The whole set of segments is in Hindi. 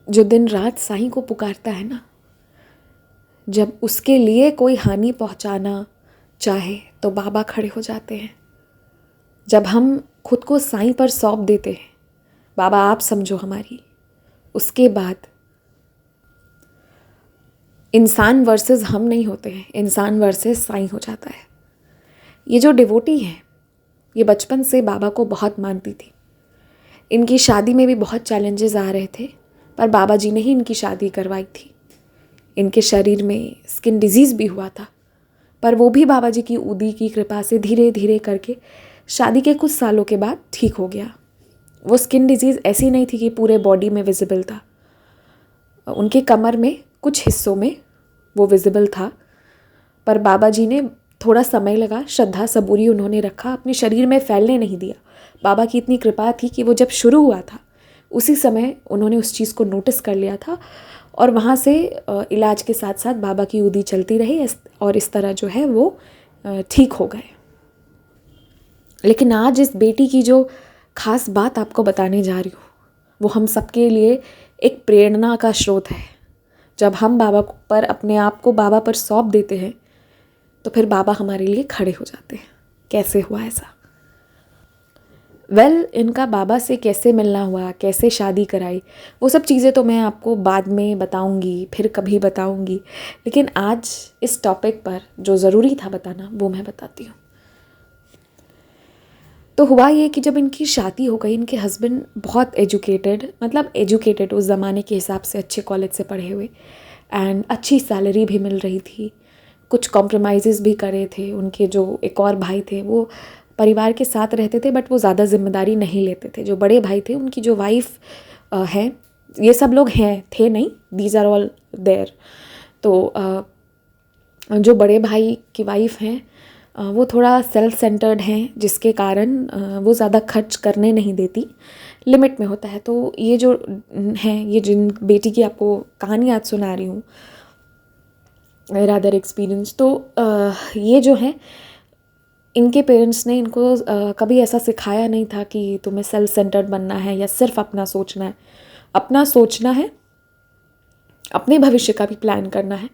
जो दिन रात साईं को पुकारता है ना, जब उसके लिए कोई हानि पहुंचाना चाहे तो बाबा खड़े हो जाते हैं। जब हम खुद को साईं पर सौंप देते हैं, बाबा आप समझो हमारी, उसके बाद इंसान वर्सेस हम नहीं होते हैं, इंसान वर्सेस साईं हो जाता है। ये जो डिवोटी है, ये बचपन से बाबा को बहुत मानती थी। इनकी शादी में भी बहुत चैलेंजेस आ रहे थे, पर बाबा जी ने ही इनकी शादी करवाई थी। इनके शरीर में स्किन डिजीज़ भी हुआ था, पर वो भी बाबा जी की उदी की कृपा से धीरे धीरे करके शादी के कुछ सालों के बाद ठीक हो गया। वो स्किन डिजीज़ ऐसी नहीं थी कि पूरे बॉडी में विजिबल था, उनके कमर में कुछ हिस्सों में वो विजिबल था, पर बाबा जी ने थोड़ा समय लगा, श्रद्धा सबूरी उन्होंने रखा, अपने शरीर में फैलने नहीं दिया। बाबा की इतनी कृपा थी कि वो जब शुरू हुआ था उसी समय उन्होंने उस चीज़ को नोटिस कर लिया था, और वहाँ से इलाज के साथ साथ बाबा की उदी चलती रही और इस तरह जो है वो ठीक हो गए। लेकिन आज इस बेटी की जो खास बात आपको बताने जा रही हूँ, वो हम सबके लिए एक प्रेरणा का स्रोत है। जब हम बाबा पर अपने आप को बाबा पर सौंप देते हैं तो फिर बाबा हमारे लिए खड़े हो जाते हैं। कैसे हुआ ऐसा? इनका बाबा से कैसे मिलना हुआ, कैसे शादी कराई, वो सब चीज़ें तो मैं आपको बाद में बताऊंगी, फिर कभी बताऊंगी। लेकिन आज इस टॉपिक पर जो ज़रूरी था बताना वो मैं बताती हूँ। तो हुआ ये कि जब इनकी शादी हो गई, इनके हस्बैंड बहुत एजुकेटेड, मतलब एजुकेटेड उस ज़माने के हिसाब से, अच्छे कॉलेज से पढ़े हुए, एंड अच्छी सैलरी भी मिल रही थी। कुछ कॉम्प्रोमाइज़ेस भी करे थे। उनके जो एक और भाई थे वो परिवार के साथ रहते थे, बट वो ज़्यादा जिम्मेदारी नहीं लेते थे। जो बड़े भाई थे, उनकी जो वाइफ है, ये सब लोग हैं, थे नहीं, दीज आर ऑल देयर। तो जो बड़े भाई की वाइफ हैं, वो थोड़ा सेल्फ सेंटर्ड हैं, जिसके कारण वो ज़्यादा खर्च करने नहीं देती, लिमिट में होता है। तो ये जो हैं, ये जिन बेटी की आपको कहानी आज सुना रही हूँ, रादर एक्सपीरियंस, तो ये जो है, इनके पेरेंट्स ने इनको कभी ऐसा सिखाया नहीं था कि तुम्हें सेल्फ सेंटर्ड बनना है या सिर्फ अपना सोचना है। अपना सोचना है, अपने भविष्य का भी प्लान करना है,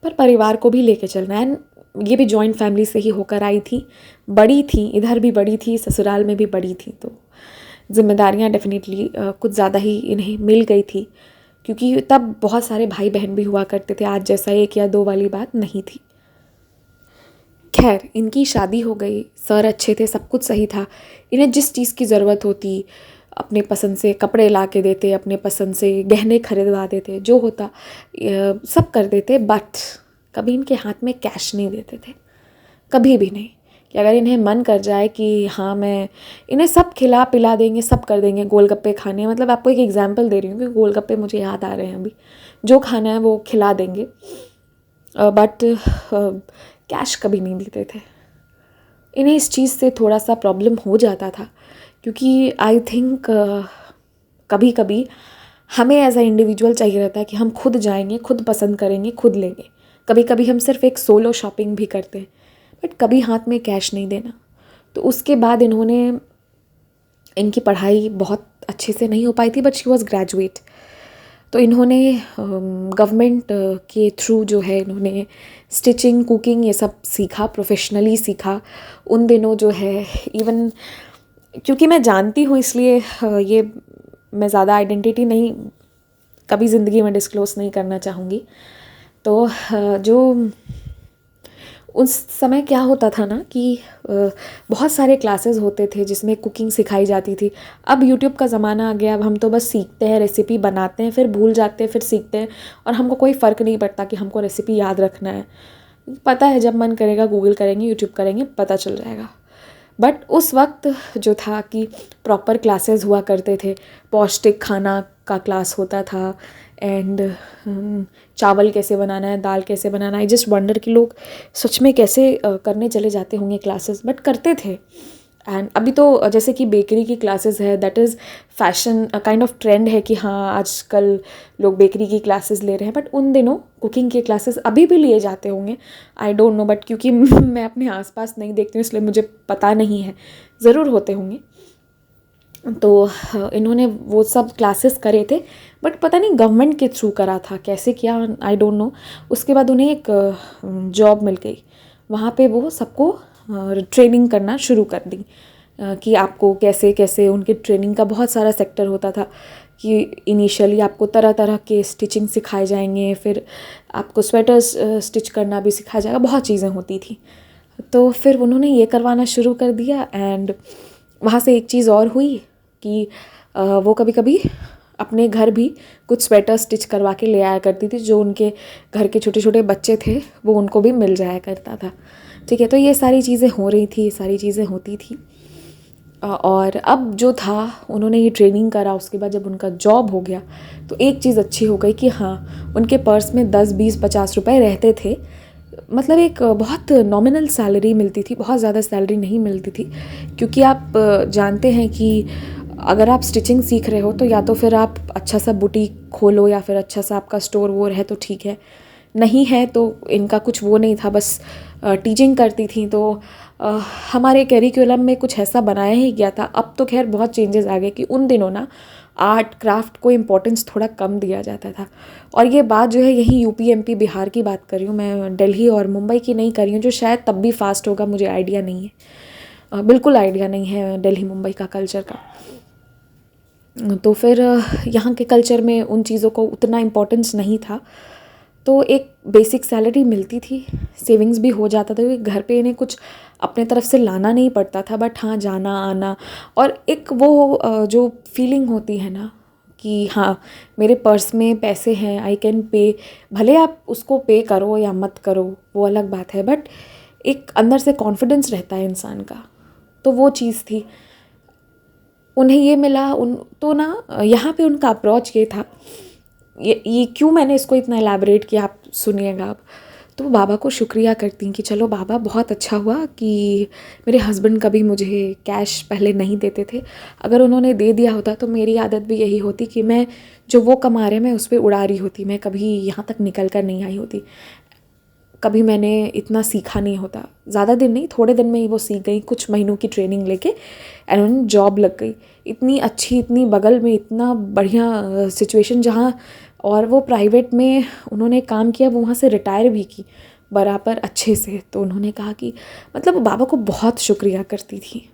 पर परिवार को भी लेके चलना है। ये भी जॉइंट फैमिली से ही होकर आई थी, बड़ी थी, इधर भी बड़ी थी, ससुराल में भी बड़ी थी, तो जिम्मेदारियां डेफिनेटली कुछ ज़्यादा ही इन्हें मिल गई थी, क्योंकि तब बहुत सारे भाई बहन भी हुआ करते थे, आज जैसा 1 या 2 वाली बात नहीं थी। खैर, इनकी शादी हो गई, सर अच्छे थे, सब कुछ सही था। इन्हें जिस चीज़ की ज़रूरत होती, अपने पसंद से कपड़े ला के देते, अपने पसंद से गहने खरीदवा देते, जो होता सब कर देते, बट कभी इनके हाथ में कैश नहीं देते थे, कभी भी नहीं। कि अगर इन्हें मन कर जाए कि हाँ, मैं इन्हें सब खिला पिला देंगे, सब कर देंगे, गोलगप्पे खाने, मतलब आपको एक एग्जांपल दे रही हूँ कि गोलगप्पे मुझे याद आ रहे हैं अभी, जो खाना है वो खिला देंगे, बट कैश कभी नहीं देते थे। इन्हें इस चीज़ से थोड़ा सा प्रॉब्लम हो जाता था, क्योंकि आई थिंक कभी कभी हमें एज अ इंडिविजुअल चाहिए रहता है कि हम खुद जाएंगे, खुद पसंद करेंगे, खुद लेंगे। कभी कभी हम सिर्फ एक सोलो शॉपिंग भी करते हैं, बट कभी हाथ में कैश नहीं देना। तो उसके बाद इनकी पढ़ाई बहुत अच्छे से नहीं हो पाई थी, बट शी वॉज ग्रेजुएट। तो इन्होंने गवर्नमेंट के थ्रू जो है, इन्होंने स्टिचिंग, कुकिंग, ये सब सीखा, प्रोफेशनली सीखा। उन दिनों जो है, इवन क्योंकि मैं जानती हूँ इसलिए ये मैं ज़्यादा आइडेंटिटी नहीं कभी ज़िंदगी में डिस्क्लोज नहीं करना चाहूँगी। तो जो उस समय क्या होता था ना कि बहुत सारे क्लासेस होते थे जिसमें कुकिंग सिखाई जाती थी। अब यूट्यूब का ज़माना आ गया, अब हम तो बस सीखते हैं, रेसिपी बनाते हैं, फिर भूल जाते हैं, फिर सीखते हैं, और हमको कोई फ़र्क नहीं पड़ता कि हमको रेसिपी याद रखना है। पता है, जब मन करेगा गूगल करेंगे, यूट्यूब करेंगे, पता चल जाएगा। बट उस वक्त जो था कि प्रॉपर क्लासेस हुआ करते थे, पौष्टिक खाना का क्लास होता था, एंड चावल कैसे बनाना है, दाल कैसे बनाना है। आई जस्ट वंडर कि लोग सच में कैसे करने चले जाते होंगे क्लासेस, बट करते थे। एंड अभी तो जैसे कि बेकरी की क्लासेस है, that is fashion, kind of trend है कि हाँ, आजकल लोग बेकरी की क्लासेस ले रहे हैं, बट उन दिनों कुकिंग के क्लासेस अभी भी लिए जाते होंगे, आई डोंट नो, बट क्योंकि मैं अपने आसपास नहीं देखती हूँ इसलिए मुझे पता नहीं है, ज़रूर होते होंगे। तो इन्होंने वो सब क्लासेस करे थे, बट पता नहीं गवर्नमेंट के थ्रू करा था कैसे किया, आई डोंट नो। उसके बाद उन्हें एक जॉब मिल गई, वहाँ पे वो सबको ट्रेनिंग करना शुरू कर दी कि आपको कैसे कैसे, उनके ट्रेनिंग का बहुत सारा सेक्टर होता था कि इनिशियली आपको तरह तरह के स्टिचिंग सिखाए जाएंगे, फिर आपको स्वेटर्स स्टिच करना भी सिखाया जाएगा, बहुत चीज़ें होती थी। तो फिर उन्होंने ये करवाना शुरू कर दिया। एंड वहाँ से एक चीज़ और हुई कि वो कभी कभी अपने घर भी कुछ स्वेटर स्टिच करवा के ले आया करती थी, जो उनके घर के छोटे छोटे बच्चे थे वो उनको भी मिल जाया करता था। ठीक है, तो ये सारी चीज़ें हो रही थी, ये सारी चीज़ें होती थी। और अब जो था, उन्होंने ये ट्रेनिंग करा, उसके बाद जब उनका जॉब हो गया तो एक चीज़ अच्छी हो गई कि हाँ, उनके पर्स में 10-20-50 रुपए रहते थे। मतलब एक बहुत नॉमिनल सैलरी मिलती थी, बहुत ज़्यादा सैलरी नहीं मिलती थी, क्योंकि आप जानते हैं कि अगर आप स्टिचिंग सीख रहे हो तो या तो फिर आप अच्छा सा बुटीक खोलो या फिर अच्छा सा आपका स्टोर वोर है तो ठीक है, नहीं है तो इनका कुछ वो नहीं था, बस टीचिंग करती थी। तो हमारे करिकुलम में कुछ ऐसा बनाया ही गया था। अब तो खैर बहुत चेंजेस आ गए कि उन दिनों ना आर्ट क्राफ्ट को इम्पोर्टेंस थोड़ा कम दिया जाता था। और ये बात जो है यही यूपी एमपी बिहार की बात कर रही हूँ मैं, दिल्ली और मुंबई की नहीं कर रही हूँ, जो शायद तब भी फास्ट होगा, मुझे आइडिया नहीं है, बिल्कुल आइडिया नहीं है दिल्ली मुंबई का कल्चर का। तो फिर यहाँ के कल्चर में उन चीज़ों को उतना इम्पोर्टेंस नहीं था, तो एक बेसिक सैलरी मिलती थी, सेविंग्स भी हो जाता था, क्योंकि घर पे इन्हें कुछ अपने तरफ से लाना नहीं पड़ता था, बट हाँ जाना आना और एक वो जो फीलिंग होती है ना कि हाँ मेरे पर्स में पैसे हैं, आई कैन पे, भले आप उसको पे करो या मत करो वो अलग बात है, बट एक अंदर से कॉन्फिडेंस रहता है इंसान का, तो वो चीज़ थी। उन्हें ये मिला, उन तो ना यहाँ पे उनका अप्रोच ये था, ये क्यों मैंने इसको इतना एलैबोरेट किया आप सुनिएगा आप। तो बाबा को शुक्रिया करती हैं कि चलो बाबा बहुत अच्छा हुआ कि मेरे हस्बैंड कभी मुझे कैश पहले नहीं देते थे, अगर उन्होंने दे दिया होता तो मेरी आदत भी यही होती कि मैं जो वो कमा रहे मैं उस पर उड़ा रही होती, मैं कभी यहाँ तक निकल कर नहीं आई होती, कभी मैंने इतना सीखा नहीं होता। ज़्यादा दिन नहीं, थोड़े दिन में ही वो सीख गई, कुछ महीनों की ट्रेनिंग लेके एंड उन्हें जॉब लग गई, इतनी अच्छी, इतनी बगल में, इतना बढ़िया सिचुएशन जहाँ, और वो प्राइवेट में उन्होंने काम किया, वो वहाँ से रिटायर भी की बराबर अच्छे से। तो उन्होंने कहा कि मतलब वो बाबा को बहुत शुक्रिया करती थी,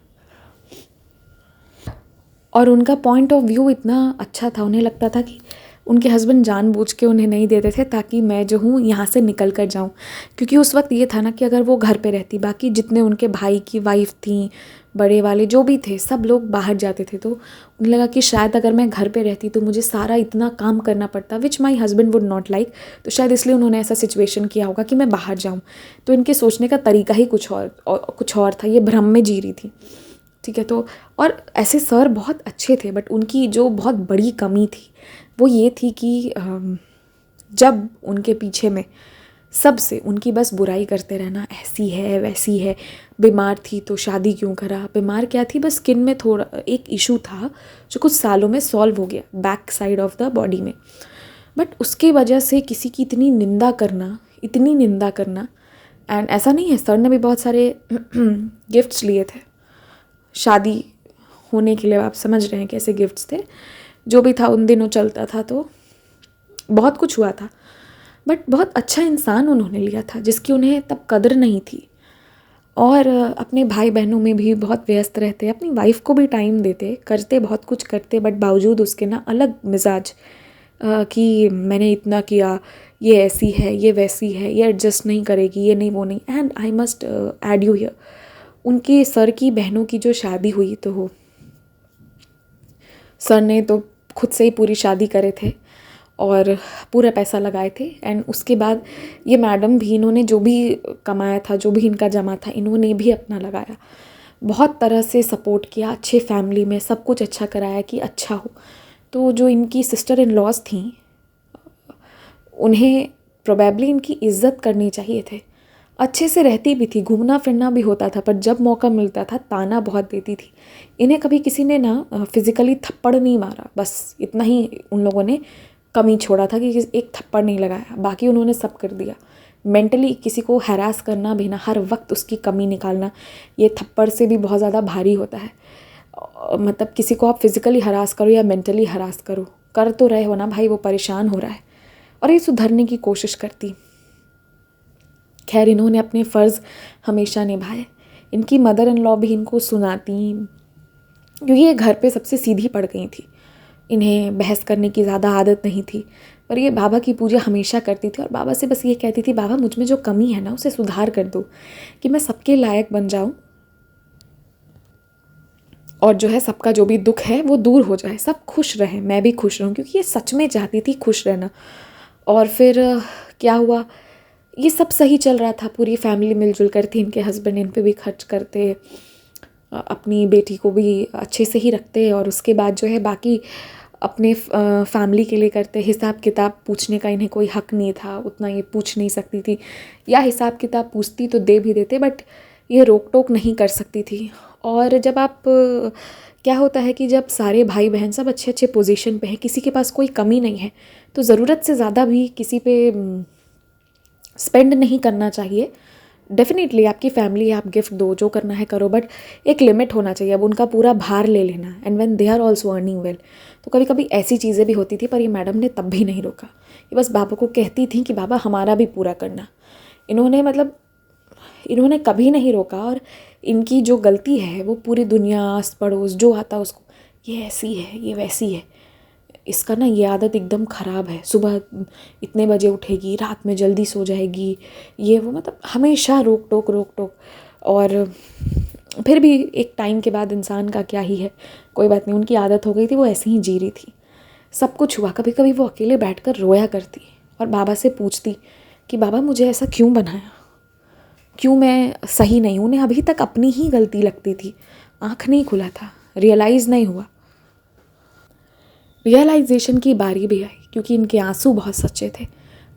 और उनका पॉइंट ऑफ व्यू इतना अच्छा था, उन्हें लगता था कि उनके हस्बैंड जानबूझ के उन्हें नहीं देते थे ताकि मैं जो हूँ यहाँ से निकल कर जाऊँ, क्योंकि उस वक्त ये था ना कि अगर वो घर पे रहती, बाकी जितने उनके भाई की वाइफ थी, बड़े वाले जो भी थे, सब लोग बाहर जाते थे, तो उन्हें लगा कि शायद अगर मैं घर पे रहती तो मुझे सारा इतना काम करना पड़ता, which my husband would not like, तो शायद इसलिए उन्होंने ऐसा सिचुएशन किया होगा कि मैं बाहर जाऊँ। तो इनके सोचने का तरीका ही कुछ और था, ये भ्रम में जी रही थी। ठीक है, तो और ऐसे सर बहुत अच्छे थे, बट उनकी जो बहुत बड़ी कमी थी वो ये थी कि जब उनके पीछे में सबसे उनकी बस बुराई करते रहना, ऐसी है वैसी है, बीमार थी तो शादी क्यों करा, बीमार क्या थी, बस स्किन में थोड़ा एक इशू था जो कुछ सालों में सॉल्व हो गया back side of the body में, बट उसके वजह से किसी की इतनी निंदा करना, इतनी निंदा करना। एंड ऐसा नहीं है, सर ने भी बहुत सारे गिफ्ट्स लिए थे शादी होने के लिए, आप समझ रहे हैं कैसे गिफ्ट्स थे, जो भी था उन दिनों चलता था, तो बहुत कुछ हुआ था, बट बहुत अच्छा इंसान उन्होंने लिया था जिसकी उन्हें तब कदर नहीं थी। और अपने भाई बहनों में भी बहुत व्यस्त रहते, अपनी वाइफ को भी टाइम देते, करते बहुत कुछ करते, बट बावजूद उसके ना अलग मिजाज कि मैंने इतना किया, ये ऐसी है, ये वैसी है, ये एडजस्ट नहीं करेगी, ये नहीं वो नहीं। And I must add you here, उनके सर की बहनों की जो शादी हुई तो सर ने तो खुद से ही पूरी शादी करे थे और पूरा पैसा लगाए थे। एंड उसके बाद ये मैडम भी, इन्होंने जो भी कमाया था, जो भी इनका जमा था, इन्होंने भी अपना लगाया, बहुत तरह से सपोर्ट किया, अच्छे फैमिली में सब कुछ अच्छा कराया कि अच्छा हो। तो जो इनकी सिस्टर इन लॉज थी, उन्हें प्रोबेबली इनकी इज्जत करनी चाहिए थे, अच्छे से रहती भी थी, घूमना फिरना भी होता था, पर जब मौका मिलता था ताना बहुत देती थी। इन्हें कभी किसी ने ना फिज़िकली थप्पड़ नहीं मारा, बस इतना ही उन लोगों ने कमी छोड़ा था कि एक थप्पड़ नहीं लगाया, बाकी उन्होंने सब कर दिया। मेंटली किसी को हैरास करना भी ना, हर वक्त उसकी कमी निकालना, ये थप्पड़ से भी बहुत ज़्यादा भारी होता है। मतलब किसी को आप फिज़िकली हरास करो या मेंटली हरास करो, कर तो रहे हो ना भाई, वो परेशान हो रहा है और ये सुधरने की कोशिश करती। खैर इन्होंने अपने फ़र्ज़ हमेशा निभाए। इनकी मदर इन लॉ भी इनको सुनाती, क्योंकि ये घर पे सबसे सीधी पड़ गई थी, इन्हें बहस करने की ज़्यादा आदत नहीं थी। पर ये बाबा की पूजा हमेशा करती थी और बाबा से बस ये कहती थी, बाबा मुझ में जो कमी है ना उसे सुधार कर दो, कि मैं सबके लायक बन जाऊँ और जो है सबका जो भी दुख है वो दूर हो जाए, सब खुश रहें, मैं भी खुश रहूँ, क्योंकि ये सच में चाहती थी खुश रहना। और फिर क्या हुआ, ये सब सही चल रहा था, पूरी फैमिली मिलजुल कर थी, इनके हस्बैंड इन पे भी खर्च करते, अपनी बेटी को भी अच्छे से ही रखते और उसके बाद जो है बाकी अपने फैमिली के लिए करते। हिसाब किताब पूछने का इन्हें कोई हक नहीं था, उतना ये पूछ नहीं सकती थी, या हिसाब किताब पूछती तो दे भी देते, बट ये रोक टोक नहीं कर सकती थी। और जब आप क्या होता है कि जब सारे भाई बहन सब अच्छे अच्छे पोजीशन पे हैं, किसी के पास कोई कमी नहीं है, तो ज़रूरत से ज़्यादा भी किसी पे स्पेंड नहीं करना चाहिए। डेफिनेटली आपकी फैमिली है, आप गिफ्ट दो, जो करना है करो, बट एक लिमिट होना चाहिए। अब उनका पूरा भार ले लेना, and when they are also earning well, तो कभी कभी ऐसी चीज़ें भी होती थी। पर ये मैडम ने तब भी नहीं रोका, ये बस बाबा को कहती थी कि बाबा हमारा भी पूरा करना। इन्होंने मतलब इन्होंने कभी नहीं रोका। और इनकी जो गलती है वो पूरी दुनिया आस पड़ोस जो आता उसको, ये ऐसी है, ये वैसी है, इसका ना ये आदत एकदम ख़राब है, सुबह इतने बजे उठेगी, रात में जल्दी सो जाएगी, ये वो, मतलब हमेशा रोक टोक। और फिर भी एक टाइम के बाद इंसान का क्या ही है, कोई बात नहीं, उनकी आदत हो गई थी, वो ऐसे ही जी रही थी। सब कुछ हुआ, कभी कभी वो अकेले बैठकर रोया करती और बाबा से पूछती कि बाबा मुझे ऐसा क्यों बनाया, क्यों मैं सही नहीं हूँ। उन्हें अभी तक अपनी ही गलती लगती थी, आँख नहीं खुला था, रियलाइज़ नहीं हुआ। रियलाइजेशन की बारी भी आई, क्योंकि इनके आंसू बहुत सच्चे थे।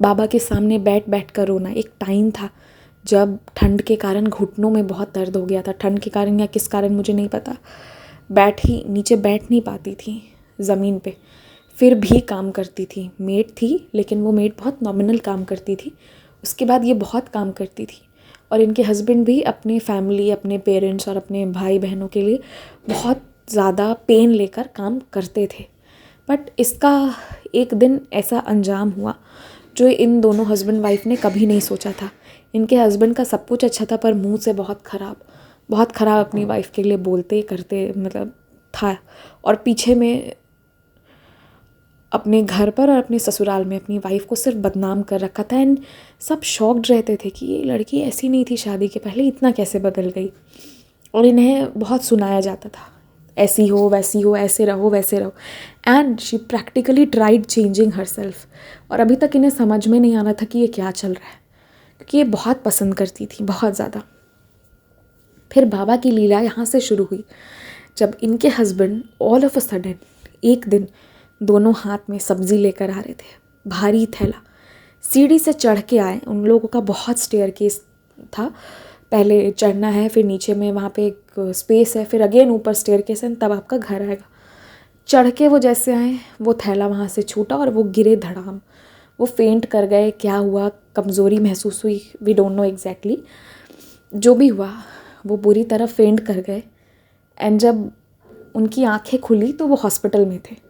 बाबा के सामने बैठ बैठ कर रोना। एक टाइम था जब ठंड के कारण घुटनों में बहुत दर्द हो गया था, ठंड के कारण या किस कारण मुझे नहीं पता, नीचे बैठ नहीं पाती थी ज़मीन पे, फिर भी काम करती थी। मेड थी, लेकिन वो मेड बहुत नॉमिनल काम करती थी, उसके बाद ये बहुत काम करती थी। और इनके हस्बैंड भी अपने फैमिली, अपने पेरेंट्स और अपने भाई बहनों के लिए बहुत ज़्यादा पेन लेकर काम करते थे। बट इसका एक दिन ऐसा अंजाम हुआ जो इन दोनों हस्बैंड वाइफ ने कभी नहीं सोचा था। इनके हस्बैंड का सब कुछ अच्छा था, पर मुंह से बहुत ख़राब अपनी वाइफ के लिए बोलते करते मतलब था। और पीछे में अपने घर पर और अपने ससुराल में अपनी वाइफ को सिर्फ बदनाम कर रखा था। एंड सब शॉक्ड रहते थे कि ये लड़की ऐसी नहीं थी शादी के पहले, इतना कैसे बदल गई। और इन्हें बहुत सुनाया जाता था, ऐसी हो वैसी हो, ऐसे रहो वैसे रहो। And she practically tried changing her self. और अभी तक इन्हें समझ में नहीं आ रहा था कि ये क्या चल रहा है, क्योंकि ये बहुत पसंद करती थी, बहुत ज़्यादा। फिर बाबा की लीला यहाँ से शुरू हुई, जब इनके husband all of a sudden एक दिन दोनों हाथ में सब्ज़ी लेकर आ रहे थे, भारी थैला, सीढ़ी से चढ़ के आए। उन लोगों का बहुत स्टेयरकेस था, पहले चढ़ना है, फिर नीचे में वहाँ पे एक स्पेस है, फिर अगेन ऊपर स्टेयरकेस है, तब आपका घर आएगा। चढ़ के वो जैसे आए, वो थैला वहाँ से छूटा और वो गिरे धड़ाम। वो फेंट कर गए, क्या हुआ, कमज़ोरी महसूस हुई, वी डोंट नो एग्जैक्टली। जो भी हुआ वो बुरी तरह फेंट कर गए। एंड जब उनकी आंखें खुली तो वो हॉस्पिटल में थे।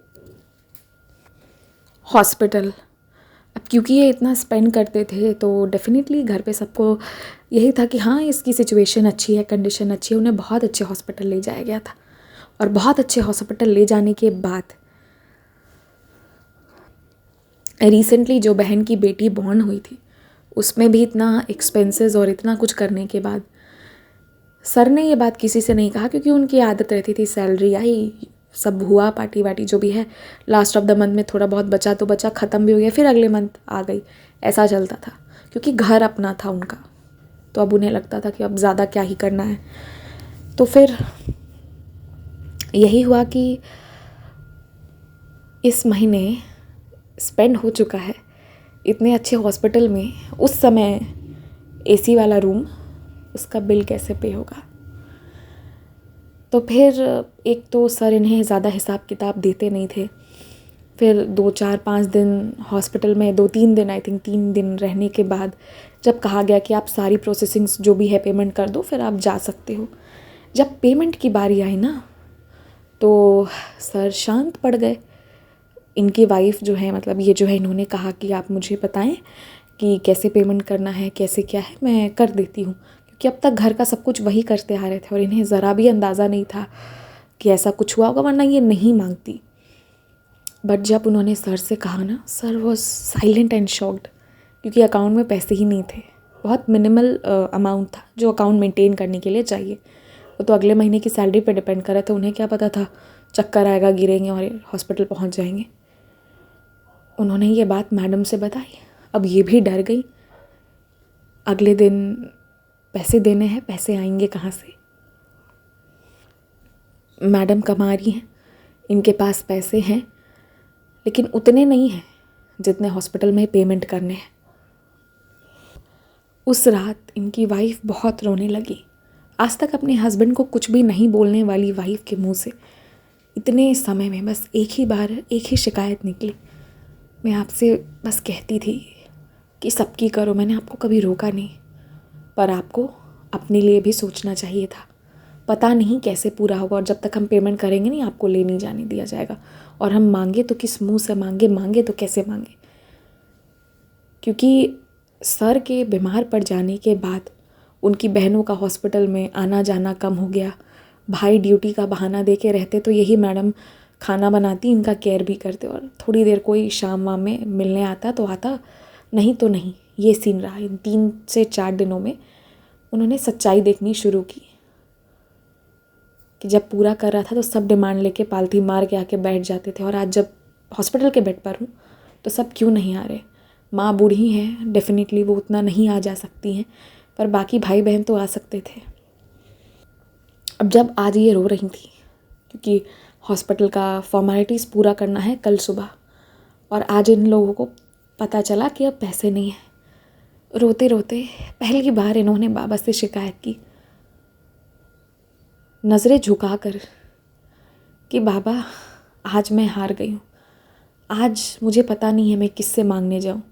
हॉस्पिटल, अब क्योंकि ये इतना स्पेंड करते थे तो डेफिनेटली घर पे सबको यही था कि हाँ इसकी सिचुएशन अच्छी है, कंडीशन अच्छी है। उन्हें बहुत अच्छे हॉस्पिटल ले जाया गया था। और बहुत अच्छे हॉस्पिटल ले जाने के बाद रिसेंटली जो बहन की बेटी बॉर्न हुई थी, उसमें भी इतना एक्सपेंसेस और इतना कुछ करने के बाद सर ने ये बात किसी से नहीं कहा, क्योंकि उनकी आदत रहती थी, सैलरी आई, सब हुआ, पार्टी वार्टी जो भी है, लास्ट ऑफ द मंथ में थोड़ा बहुत बचा तो बचा, ख़त्म भी हो गया, फिर अगले मंथ आ गई, ऐसा चलता था। क्योंकि घर अपना था उनका, तो अब उन्हें लगता था कि अब ज़्यादा क्या ही करना है। तो फिर यही हुआ कि इस महीने स्पेंड हो चुका है इतने अच्छे हॉस्पिटल में, उस समय एसी वाला रूम, उसका बिल कैसे पे होगा। तो फिर एक तो सर इन्हें ज़्यादा हिसाब किताब देते नहीं थे। फिर 2-4-5 दिन हॉस्पिटल में, 2-3 दिन, आई थिंक 3 दिन रहने के बाद जब कहा गया कि आप सारी प्रोसेसिंग्स जो भी है पेमेंट कर दो, फिर आप जा सकते हो। जब पेमेंट की बारी आई ना, तो सर शांत पड़ गए। इनकी वाइफ जो है, मतलब ये जो है, इन्होंने कहा कि आप मुझे बताएं कि कैसे पेमेंट करना है, कैसे क्या है, मैं कर देती हूँ, क्योंकि अब तक घर का सब कुछ वही करते आ रहे थे और इन्हें ज़रा भी अंदाज़ा नहीं था कि ऐसा कुछ हुआ होगा, वरना ये नहीं मांगती। बट जब उन्होंने सर से कहा ना, sir was silent and shocked, क्योंकि अकाउंट में पैसे ही नहीं थे। बहुत मिनिमल अमाउंट था जो अकाउंट मेंटेन करने के लिए चाहिए। वो तो अगले महीने की सैलरी पे डिपेंड कर रहा था। उन्हें क्या पता था चक्कर आएगा, गिरेंगे और हॉस्पिटल पहुंच जाएंगे। उन्होंने ये बात मैडम से बताई। अब ये भी डर गई, अगले दिन पैसे देने हैं, पैसे आएंगे कहाँ से। मैडम कमा रही हैं, इनके पास पैसे हैं, लेकिन उतने नहीं हैं जितने हॉस्पिटल में पेमेंट करने हैं। उस रात इनकी वाइफ बहुत रोने लगी। आज तक अपने हस्बैंड को कुछ भी नहीं बोलने वाली वाइफ के मुंह से इतने समय में बस एक ही बार एक ही शिकायत निकली, मैं आपसे बस कहती थी कि सबकी करो, मैंने आपको कभी रोका नहीं, पर आपको अपने लिए भी सोचना चाहिए था। पता नहीं कैसे पूरा होगा, और जब तक हम पेमेंट करेंगे नहीं, आपको ले नहीं जाने दिया जाएगा। और हम मांगे तो किस मुंह से मांगे, मांगे तो कैसे मांगे, क्योंकि सर के बीमार पड़ जाने के बाद उनकी बहनों का हॉस्पिटल में आना जाना कम हो गया। भाई ड्यूटी का बहाना दे के रहते तो यही मैडम खाना बनाती, इनका केयर भी करते, और थोड़ी देर कोई शाम वाम में मिलने आता तो आता, नहीं तो नहीं। ये सीन रहा। इन 3 से 4 दिनों में उन्होंने सच्चाई देखनी शुरू की कि जब पूरा कर रहा था तो सब डिमांड लेके पालथी मार के आके बैठ जाते थे, और आज जब हॉस्पिटल के बेड पर हूँ तो सब क्यों नहीं आ रहे। माँ बूढ़ी हैं, डेफिनेटली वो उतना नहीं आ जा सकती हैं, पर बाकी भाई बहन तो आ सकते थे। अब जब आज ये रो रही थी, क्योंकि हॉस्पिटल का फॉर्मेलिटीज़ पूरा करना है कल सुबह, और आज इन लोगों को पता चला कि अब पैसे नहीं हैं। रोते रोते पहली बार इन्होंने बाबा से शिकायत की, नज़रें झुकाकर, कि बाबा आज मैं हार गई हूँ, आज मुझे पता नहीं है मैं किससे मांगने जाऊँ,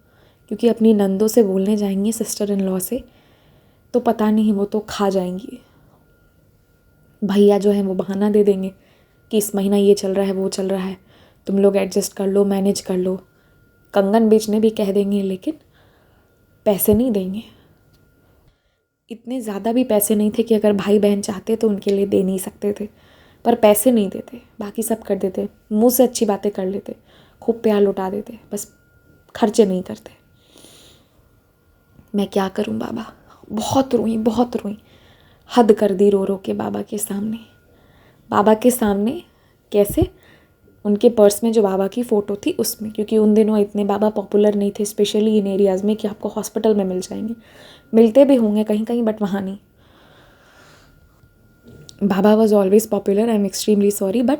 क्योंकि अपनी नंदों से बोलने जाएंगी, सिस्टर इन लॉ से, तो पता नहीं वो तो खा जाएंगी। भैया जो है वो बहाना दे देंगे कि इस महीना ये चल रहा है, वो चल रहा है, तुम लोग एडजस्ट कर लो, मैनेज कर लो। कंगन बेचने भी कह देंगे, लेकिन पैसे नहीं देंगे। इतने ज़्यादा भी पैसे नहीं थे कि अगर भाई बहन चाहते तो उनके लिए दे नहीं सकते थे, पर पैसे नहीं देते। बाकी सब कर देते, मुंह से अच्छी बातें कर लेते, खूब प्यार लुटा देते, बस खर्चे नहीं करते। मैं क्या करूं बाबा, बहुत रोई, बहुत रोई, हद कर दी रो रो के बाबा के सामने। बाबा के सामने कैसे? उनके पर्स में जो बाबा की फ़ोटो थी उसमें, क्योंकि उन दिनों इतने बाबा पॉपुलर नहीं थे, स्पेशली इन एरियाज़ में, कि आपको हॉस्पिटल में मिल जाएंगे। मिलते भी होंगे कहीं कहीं, बट वहाँ नहीं। बाबा was always popular, I am extremely sorry, but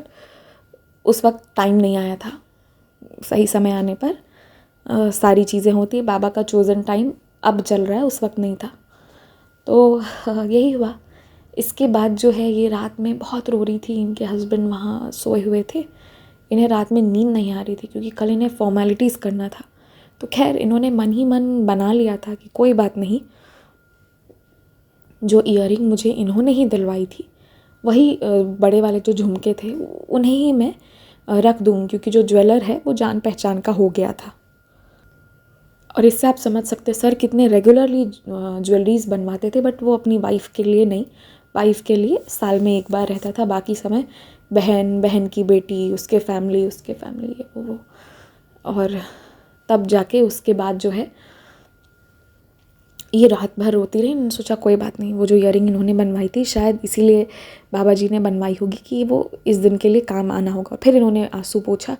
उस वक्त टाइम नहीं आया था। सही समय आने पर सारी चीज़ें होती है। बाबा का चोज़न टाइम अब चल रहा है, उस वक्त नहीं था। तो यही हुआ। इसके बाद जो है, ये रात में बहुत रो रही थी। इनके हस्बैंड वहाँ सोए हुए थे, इन्हें रात में नींद नहीं आ रही थी, क्योंकि कल इन्हें फॉर्मेलिटीज़ करना था। तो खैर इन्होंने मन ही मन बना लिया था कि कोई बात नहीं, जो ईयरिंग मुझे इन्होंने ही दिलवाई थी, वही बड़े वाले जो झुमके थे उन्हें ही मैं रख दूँ, क्योंकि जो ज्वेलर है वो जान पहचान का हो गया था। और इससे आप समझ सकते हैं सर कितने रेगुलरली ज्वेलरीज बनवाते थे, बट वो अपनी वाइफ के लिए नहीं। वाइफ के लिए साल में एक बार रहता था, बाकी समय बहन, बहन की बेटी, उसके फैमिली ये वो। और तब जाके उसके बाद जो है, ये रात भर रोती रही। मैंने सोचा कोई बात नहीं, वो जो ईयरिंग इन्होंने बनवाई थी शायद इसीलिए बाबा जी ने बनवाई होगी कि वो इस दिन के लिए काम आना होगा। फिर इन्होंने आंसू पोंछा,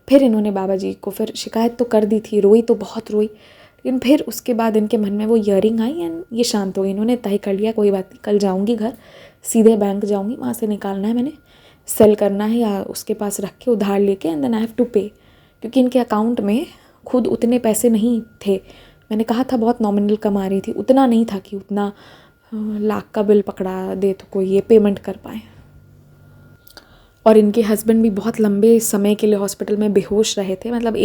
फिर इन्होंने बाबा जी को फिर शिकायत तो कर दी थी, रोई तो बहुत रोई, लेकिन फिर उसके बाद इनके मन में वो ईयरिंग आई एंड ये शांत हो गई। इन्होंने तय कर लिया कोई बात नहीं, कल जाऊँगी घर, सीधे बैंक जाऊँगी, वहाँ से निकालना है मैंने, सेल करना है या उसके पास रख के उधार लेके, and then I have to pay, क्योंकि इनके अकाउंट में खुद उतने पैसे नहीं थे। मैंने कहा था बहुत नॉमिनल कमा रही थी, उतना नहीं था कि उतना लाख का बिल पकड़ा दे तो कोई ये पेमेंट कर पाए। और इनके हस्बैंड भी बहुत लंबे समय के लिए हॉस्पिटल में बेहोश रहे थे, मतलब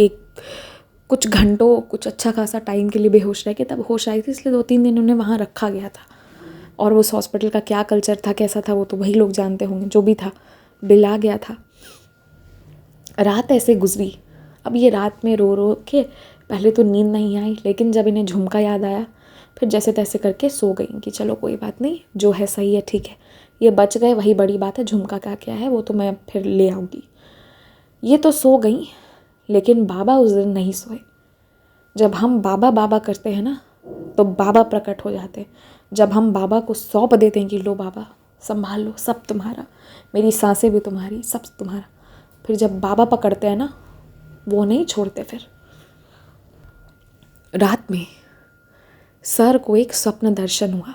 कुछ घंटों, कुछ अच्छा खासा टाइम के लिए बेहोश रह के तब होश आई थी, इसलिए 2-3 दिन उन्हें वहाँ रखा गया था। और उस हॉस्पिटल का क्या कल्चर था, कैसा था, वो तो वही लोग जानते होंगे, जो भी था। बिल आ गया था। रात ऐसे गुजरी। अब ये रात में रो रो के पहले तो नींद नहीं आई, लेकिन जब इन्हें झुमका याद आया फिर जैसे तैसे करके सो गई कि चलो कोई बात नहीं, जो है सही है, ठीक है, ये बच गए वही बड़ी बात है, झुमका का क्या है, वो तो मैं फिर ले आऊँगी। ये तो सो गई, लेकिन बाबा उस दिन नहीं सोए। जब हम बाबा बाबा करते हैं ना तो बाबा प्रकट हो जाते हैं। जब हम बाबा को सौंप देते हैं कि लो बाबा संभाल लो, सब तुम्हारा, मेरी सांसें भी तुम्हारी, सब तुम्हारा, फिर जब बाबा पकड़ते हैं ना वो नहीं छोड़ते। फिर रात में सर को एक स्वप्न दर्शन हुआ।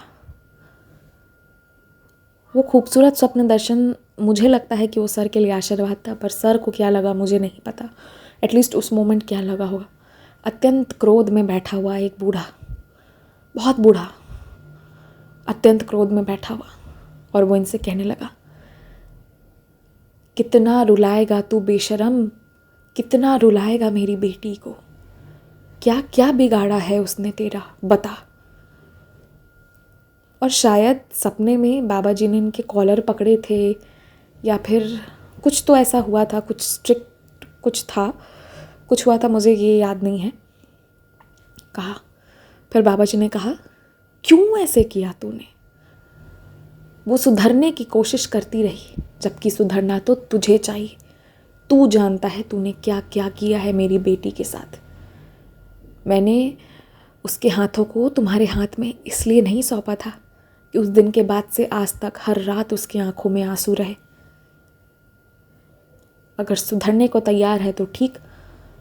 वो खूबसूरत स्वप्न दर्शन, मुझे लगता है कि वो सर के लिए आशीर्वाद था, पर सर को क्या लगा मुझे नहीं पता। एटलीस्ट उस मोमेंट क्या लगा होगा। अत्यंत क्रोध में बैठा हुआ एक बूढ़ा, बहुत बूढ़ा, अत्यंत क्रोध में बैठा हुआ, और वो इनसे कहने लगा, कितना रुलाएगा तू बेशरम, कितना रुलाएगा मेरी बेटी को, क्या क्या बिगाड़ा है उसने तेरा, बता। और शायद सपने में बाबा जी ने इनके कॉलर पकड़े थे, या फिर कुछ तो ऐसा हुआ था, कुछ स्ट्रिक्ट कुछ था, कुछ हुआ था, मुझे ये याद नहीं है। कहा, फिर बाबा जी ने कहा, क्यों ऐसे किया तूने? वो सुधरने की कोशिश करती रही, जबकि सुधरना तो तुझे चाहिए। तू जानता है तूने क्या क्या किया है मेरी बेटी के साथ। मैंने उसके हाथों को तुम्हारे हाथ में इसलिए नहीं सौंपा था कि उस दिन के बाद से आज तक हर रात उसकी आंखों में आंसू रहे। अगर सुधरने को तैयार है तो ठीक,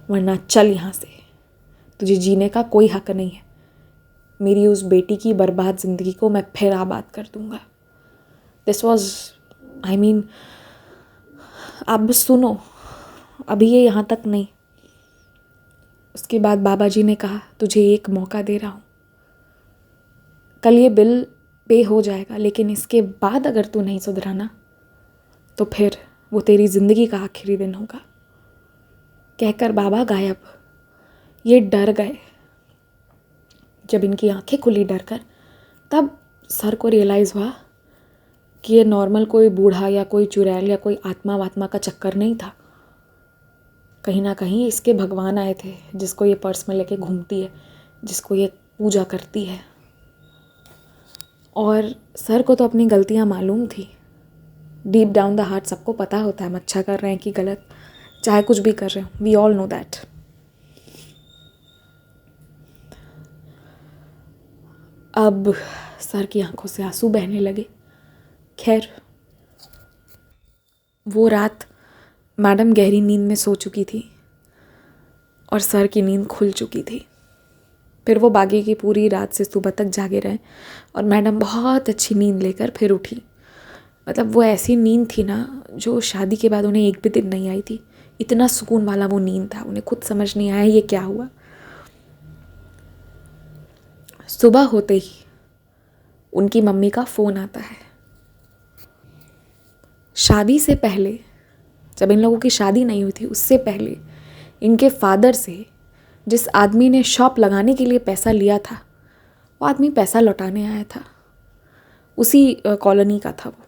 वरना चल यहाँ से, तुझे जीने का कोई हक नहीं है। मेरी उस बेटी की बर्बाद ज़िंदगी को मैं फिर आबाद कर दूँगा। दिस वॉज, आई मीन, अब सुनो, अभी ये यहाँ तक नहीं। उसके बाद बाबा जी ने कहा, तुझे एक मौका दे रहा हूँ, कल ये बिल पे हो जाएगा, लेकिन इसके बाद अगर तू नहीं सुधरा ना तो फिर वो तेरी ज़िंदगी का आखिरी दिन होगा। कहकर बाबा गायब। ये डर गए। जब इनकी आंखें खुली डर कर, तब सर को रियलाइज़ हुआ कि ये नॉर्मल कोई बूढ़ा या कोई चुड़ैल या कोई आत्मा वात्मा का चक्कर नहीं था। कहीं ना कहीं इसके भगवान आए थे, जिसको ये पर्स में लेके घूमती है, जिसको ये पूजा करती है। और सर को तो अपनी गलतियाँ मालूम थी। डीप डाउन द हार्ट सबको पता होता है हम अच्छा कर रहे हैं कि गलत, चाहे कुछ भी कर रहे हो, वी ऑल नो दैट। अब सर की आंखों से आंसू बहने लगे। खैर, वो रात मैडम गहरी नींद में सो चुकी थी और सर की नींद खुल चुकी थी। फिर वो बाकी की पूरी रात से सुबह तक जागे रहे और मैडम बहुत अच्छी नींद लेकर फिर उठी। मतलब वो ऐसी नींद थी ना जो शादी के बाद उन्हें एक भी दिन नहीं आई थी। इतना सुकून वाला वो नींद था, उन्हें खुद समझ नहीं आया ये क्या हुआ। सुबह होते ही उनकी मम्मी का फ़ोन आता है। शादी से पहले, जब इन लोगों की शादी नहीं हुई थी, उससे पहले इनके फादर से जिस आदमी ने शॉप लगाने के लिए पैसा लिया था, वो आदमी पैसा लौटाने आया था। उसी कॉलोनी का था वो।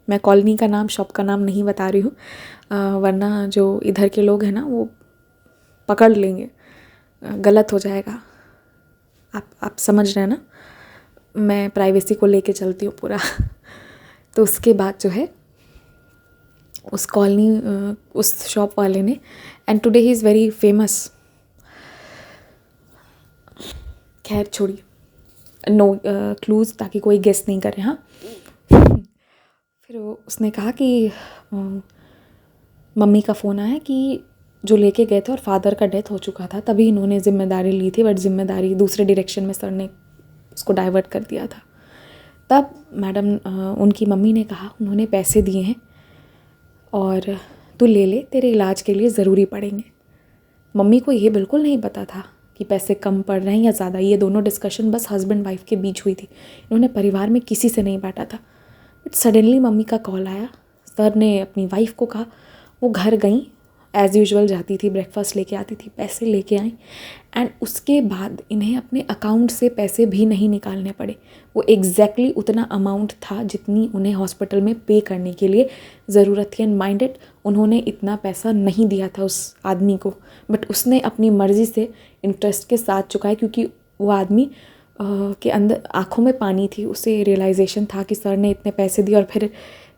मैं कॉलोनी का नाम, शॉप का नाम नहीं बता रही हूँ, वरना जो इधर के लोग हैं ना वो पकड़ लेंगे, गलत हो जाएगा। आप समझ रहे हैं ना, मैं प्राइवेसी को लेके चलती हूँ पूरा। तो उसके बाद जो है उस कॉलोनी, उस शॉप वाले ने, and today he is very famous. खैर छोड़िए, नो क्लूज़, ताकि कोई गेस नहीं करे। हाँ, फिर उसने कहा कि मम्मी का फ़ोन आया कि जो लेके गए थे और फादर का डेथ हो चुका था, तभी इन्होंने ज़िम्मेदारी ली थी, बट ज़िम्मेदारी दूसरे डायरेक्शन में सर ने उसको डाइवर्ट कर दिया था। तब मैडम, उनकी मम्मी ने कहा, उन्होंने पैसे दिए हैं और तू ले ले, तेरे इलाज के लिए ज़रूरी पड़ेंगे। मम्मी को ये बिल्कुल नहीं पता था कि पैसे कम पड़ रहे हैं या ज़्यादा। ये दोनों डिस्कशन बस हस्बैंड वाइफ के बीच हुई थी, इन्होंने परिवार में किसी से नहीं बांटा था। बट सडनली मम्मी का कॉल आया। सर ने अपनी वाइफ को कहा, वो घर गई एज़ यूजुअल जाती थी, ब्रेकफास्ट लेके आती थी, पैसे लेके आई। एंड उसके बाद इन्हें अपने अकाउंट से पैसे भी नहीं निकालने पड़े। वो एग्जैक्टली उतना अमाउंट था जितनी उन्हें हॉस्पिटल में पे करने के लिए ज़रूरत थी। एंड माइंडेड, उन्होंने इतना पैसा नहीं दिया था उस आदमी को, बट उसने अपनी मर्ज़ी से इंटरेस्ट के साथ चुकाया, क्योंकि वो आदमी के अंदर आँखों में पानी थी। उसे रियलाइजेशन था कि सर ने इतने पैसे दिए और फिर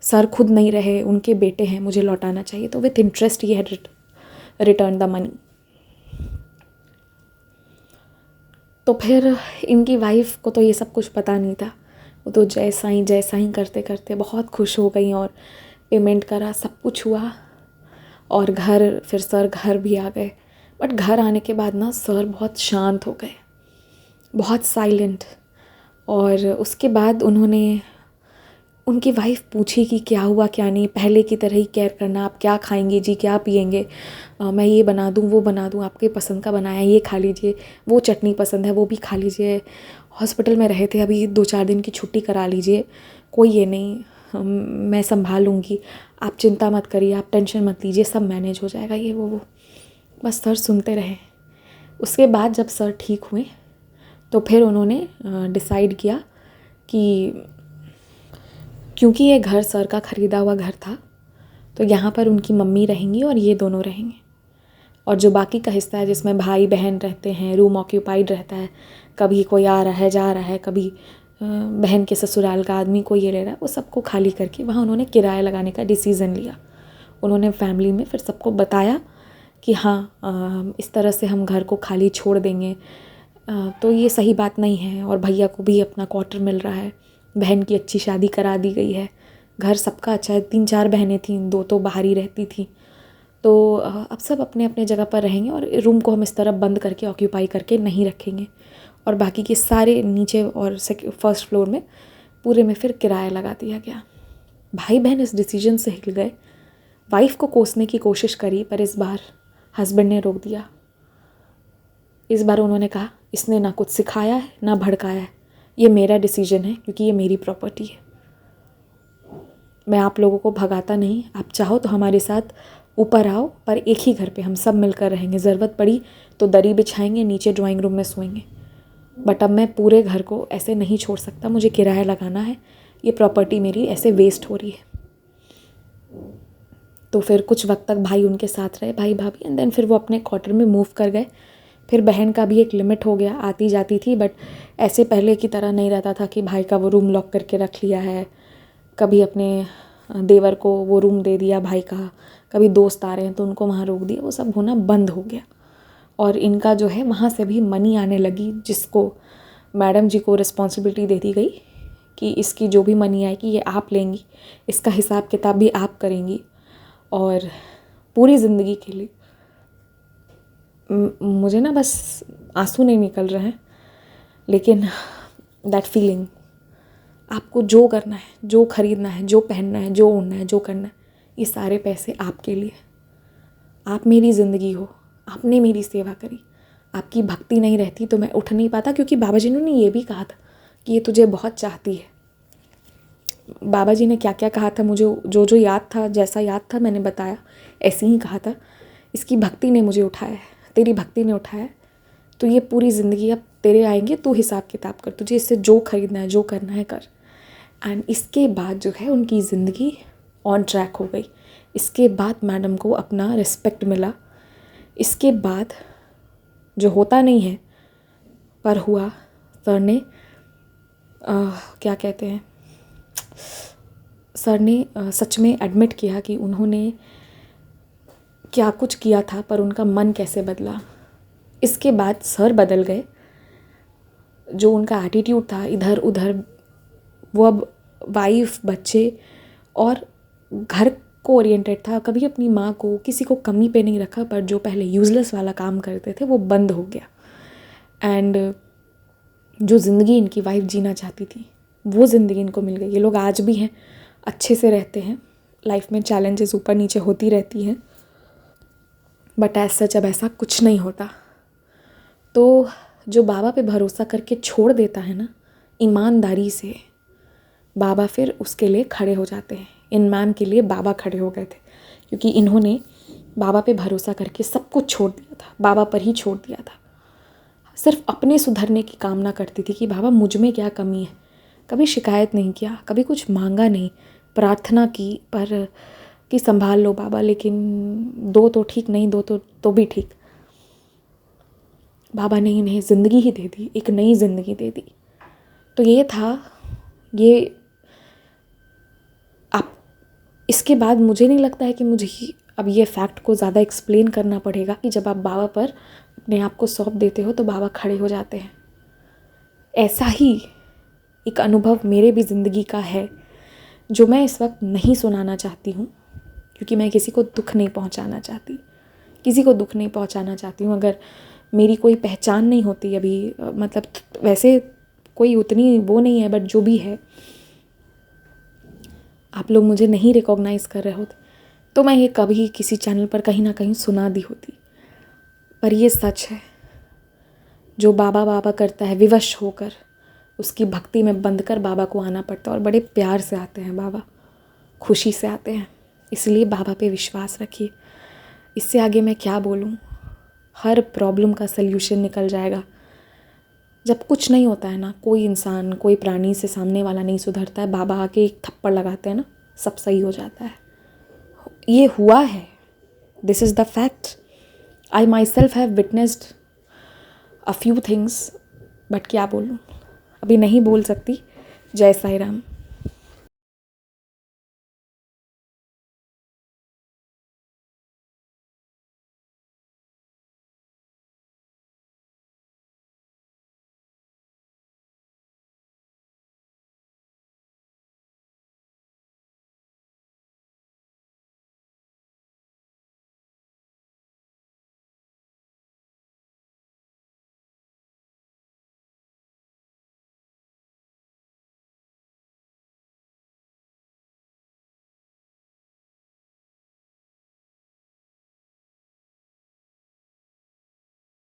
सर खुद नहीं रहे, उनके बेटे हैं, मुझे लौटाना चाहिए। तो with interest he had return the money. तो फिर इनकी वाइफ को तो ये सब कुछ पता नहीं था। वो तो जैसा ही करते करते बहुत खुश हो गई और पेमेंट करा, सब कुछ हुआ। और फिर सर घर भी आ गए। बट घर आने के बाद ना सर बहुत शांत हो गए, बहुत साइलेंट। और उसके बाद उनकी वाइफ पूछी कि क्या हुआ क्या नहीं, पहले की तरह ही केयर करना, आप क्या खाएंगे जी, क्या पिएंगे, मैं ये बना दूँ वो बना दूँ, आपके पसंद का बनाया ये खा लीजिए, वो चटनी पसंद है वो भी खा लीजिए, हॉस्पिटल में रहे थे अभी 2-4 दिन की छुट्टी करा लीजिए, कोई ये नहीं, मैं संभाल लूँगी, आप चिंता मत करिए, आप टेंशन मत लीजिए, सब मैनेज हो जाएगा, ये वो। बस सर सुनते रहे। उसके बाद जब सर ठीक हुए तो फिर उन्होंने डिसाइड किया कि क्योंकि ये घर सर का ख़रीदा हुआ घर था, तो यहाँ पर उनकी मम्मी रहेंगी और ये दोनों रहेंगे। और जो बाकी का हिस्सा है जिसमें भाई बहन रहते हैं, रूम ऑक्यूपाइड रहता है, कभी कोई आ रहा है जा रहा है, कभी बहन के ससुराल का आदमी कोई ये ले रहा है, वो सबको खाली करके वहाँ उन्होंने किराया लगाने का डिसीज़न लिया। उन्होंने फैमिली में फिर सबको बताया कि हाँ इस तरह से हम घर को खाली छोड़ देंगे, तो ये सही बात नहीं है। और भैया को भी अपना क्वार्टर मिल रहा है, बहन की अच्छी शादी करा दी गई है, घर सबका अच्छा है, 3-4 बहनें थीं, 2 तो बाहर ही रहती थी। तो अब सब अपने अपने जगह पर रहेंगे और रूम को हम इस तरह बंद करके ऑक्यूपाई करके नहीं रखेंगे। और बाकी के सारे नीचे और फर्स्ट फ्लोर में पूरे में फिर किराया लगा दिया गया। भाई बहन इस डिसीजन से हिल गए। वाइफ को कोसने की कोशिश करी, पर इस बार हस्बैंड ने रोक दिया। इस बार उन्होंने कहा, इसने ना कुछ सिखाया है ना भड़काया है, ये मेरा डिसीजन है क्योंकि ये मेरी प्रॉपर्टी है, मैं आप लोगों को भगाता नहीं, आप चाहो तो हमारे साथ ऊपर आओ, पर एक ही घर पे हम सब मिलकर रहेंगे, ज़रूरत पड़ी तो दरी बिछाएंगे, नीचे ड्राइंग रूम में सोएंगे, बट अब मैं पूरे घर को ऐसे नहीं छोड़ सकता, मुझे किराया लगाना है, ये प्रॉपर्टी मेरी ऐसे वेस्ट हो रही है। तो फिर कुछ वक्त तक भाई उनके साथ रहे, भाई भाभी, एंड देन फिर वो अपने क्वार्टर में मूव कर गए। फिर बहन का भी एक लिमिट हो गया, आती जाती थी, बट ऐसे पहले की तरह नहीं रहता था कि भाई का वो रूम लॉक करके रख लिया है, कभी अपने देवर को वो रूम दे दिया भाई का, कभी दोस्त आ रहे हैं तो उनको वहाँ रोक दिया, वो सब होना बंद हो गया। और इनका जो है वहाँ से भी मनी आने लगी, जिसको मैडम जी को रिस्पॉन्सिबिलिटी दे दी गई कि इसकी जो भी मनी आएगी ये आप लेंगी, इसका हिसाब किताब भी आप करेंगी। और पूरी ज़िंदगी के लिए मुझे ना बस आंसू नहीं निकल रहे हैं, लेकिन दैट फीलिंग, आपको जो करना है, जो ख़रीदना है, जो पहनना है, जो ओढ़ना है, जो करना है, ये सारे पैसे आपके लिए। आप मेरी ज़िंदगी हो, आपने मेरी सेवा करी, आपकी भक्ति नहीं रहती तो मैं उठ नहीं पाता, क्योंकि बाबा जी ने ये भी कहा था कि ये तुझे बहुत चाहती है। बाबा जी ने क्या क्या कहा था, मुझे जो जो याद था, जैसा याद था मैंने बताया, ऐसे ही कहा था, इसकी भक्ति ने मुझे उठाया है, तेरी भक्ति ने उठाया है, तो ये पूरी ज़िंदगी अब तेरे आएंगे, तू हिसाब किताब कर, तुझे इससे जो ख़रीदना है, जो करना है कर। एंड इसके बाद जो है उनकी ज़िंदगी ऑन ट्रैक हो गई। इसके बाद मैडम को अपना रिस्पेक्ट मिला। इसके बाद जो होता नहीं है पर हुआ, सर ने क्या कहते हैं, सर ने सच में एडमिट किया कि उन्होंने क्या कुछ किया था, पर उनका मन कैसे बदला। इसके बाद सर बदल गए, जो उनका एटीट्यूड था इधर उधर, वो अब वाइफ, बच्चे और घर को ओरिएंटेड था। कभी अपनी माँ को, किसी को कमी पे नहीं रखा, पर जो पहले यूज़लेस वाला काम करते थे वो बंद हो गया। एंड जो ज़िंदगी इनकी वाइफ जीना चाहती थी वो ज़िंदगी इनको मिल गई। ये लोग आज भी हैं, अच्छे से रहते हैं, लाइफ में चैलेंजेस ऊपर नीचे होती रहती हैं, बट एज सच अब ऐसा कुछ नहीं होता। तो जो बाबा पे भरोसा करके छोड़ देता है ना ईमानदारी से, बाबा फिर उसके लिए खड़े हो जाते हैं। इन मैम के लिए बाबा खड़े हो गए थे, क्योंकि इन्होंने बाबा पे भरोसा करके सब कुछ छोड़ दिया था, बाबा पर ही छोड़ दिया था। सिर्फ अपने सुधरने की कामना करती थी कि बाबा मुझ में क्या कमी है। कभी शिकायत नहीं किया, कभी कुछ मांगा नहीं, प्रार्थना की पर कि संभाल लो बाबा, लेकिन दो तो ठीक, नहीं दो तो भी ठीक। बाबा ने इन्हें ज़िंदगी ही दे दी, एक नई ज़िंदगी दे दी। तो ये था, ये आप इसके बाद मुझे नहीं लगता है कि मुझे अब ये फैक्ट को ज़्यादा एक्सप्लेन करना पड़ेगा कि जब आप बाबा पर अपने आप को सौंप देते हो तो बाबा खड़े हो जाते हैं। ऐसा ही एक अनुभव मेरे भी ज़िंदगी का है, जो मैं इस वक्त नहीं सुनाना चाहती हूँ, क्योंकि मैं किसी को दुख नहीं पहुँचाना चाहती, किसी को दुख नहीं पहुँचाना चाहती हूँ। अगर मेरी कोई पहचान नहीं होती अभी, मतलब वैसे कोई उतनी वो नहीं है, बट जो भी है, आप लोग मुझे नहीं रिकॉग्नाइज़ कर रहे होते तो मैं ये कभी किसी चैनल पर कहीं ना कहीं सुना दी होती। पर ये सच है, जो बाबा बाबा करता है विवश होकर, उसकी भक्ति में बंद कर बाबा को आना पड़ता है। और बड़े प्यार से आते हैं बाबा, खुशी से आते हैं। इसलिए बाबा पे विश्वास रखिए। इससे आगे मैं क्या बोलूँ, हर प्रॉब्लम का सल्यूशन निकल जाएगा। जब कुछ नहीं होता है ना, कोई इंसान, कोई प्राणी से सामने वाला नहीं सुधरता है, बाबा आके एक थप्पड़ लगाते हैं ना, सब सही हो जाता है। ये हुआ है, this is the fact. I my self have witnessed a few things, but क्या बोलूँ, अभी नहीं बोल सकती। जय साई राम।